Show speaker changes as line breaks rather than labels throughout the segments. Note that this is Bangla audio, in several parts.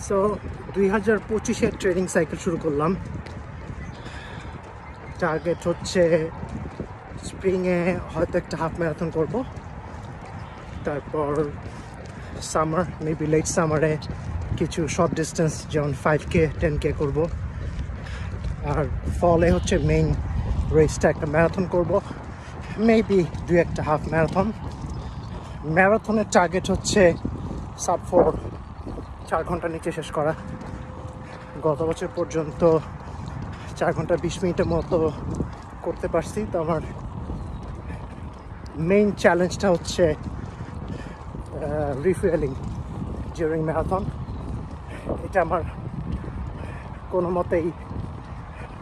সো 2025-এর ট্রেনিং সাইকেল শুরু করলাম। টার্গেট হচ্ছে স্প্রিংয়ে হয়তো একটা হাফ ম্যারাথন করব, তারপর সামার মেবি লেট সামারে কিছু শর্ট ডিস্টেন্স যেমন 5K 10K করব, আর ফলে হচ্ছে মেইন রেসটা একটা ম্যারাথন করব, মেবি 2-1 হাফ ম্যারাথন। ম্যারাথনের টার্গেট হচ্ছে sub-4 4 ঘন্টার নিচে শেষ করা। গত বছর পর্যন্ত 4 ঘন্টা 20 মিনিটের মতো করতে পারছি। তো আমার মেইন চ্যালেঞ্জটা হচ্ছে রিফুয়েলিং ডিউরিং ম্যারাথন। এটা আমার কোনো মতেই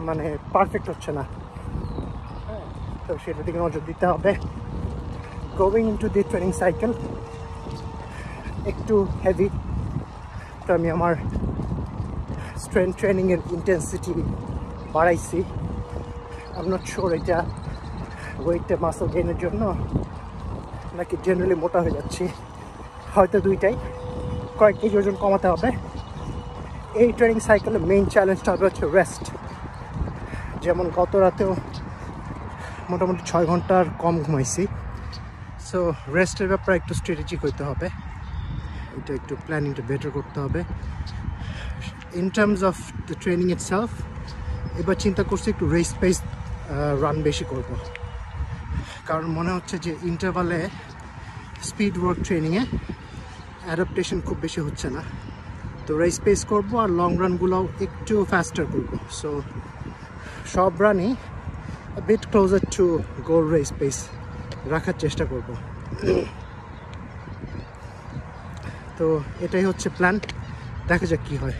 মানে পারফেক্ট হচ্ছে না, তো সেটার দিকে নজর দিতে হবে। Going into the training cycle একটু হেভি, তো আমি আমার স্ট্রেংথ ট্রেনিংয়ের ইন্টেন্সিটি বাড়াইছি। আই এম নট শিওর এটা ওয়েটটা মাসল গেইনের জন্য নাকি জেনারেলি মোটা হয়ে যাচ্ছি, হয়তো দুইটাই। কয়েক কেজি ওজন কমাতে হবে। এই ট্রেনিং সাইকেলের মেইন চ্যালেঞ্জটা হবে হচ্ছে রেস্ট। যেমন গত রাতেও মোটামুটি 6 ঘন্টার কম ঘুমাইছি। সো রেস্টের ব্যাপারে একটু স্ট্র্যাটেজিক হইতে হবে, এটা একটু প্ল্যানিংটা বেটার করতে হবে। In terms of the training itself এবার চিন্তা করছি একটু রেস পেস রান বেশি করব, কারণ মনে হচ্ছে যে ইন্টারভালে স্পিড ওয়ার্ক ট্রেনিংয়ে অ্যাডাপ্টেশন খুব বেশি হচ্ছে না। তো রেস পেস করবো আর লং রানগুলোও একটু ফাস্টার করবো। সো সব রানই bit closer to goal race pace রাখার চেষ্টা করব। তো এটাই হচ্ছে প্ল্যান, দেখা যাক কী হয়।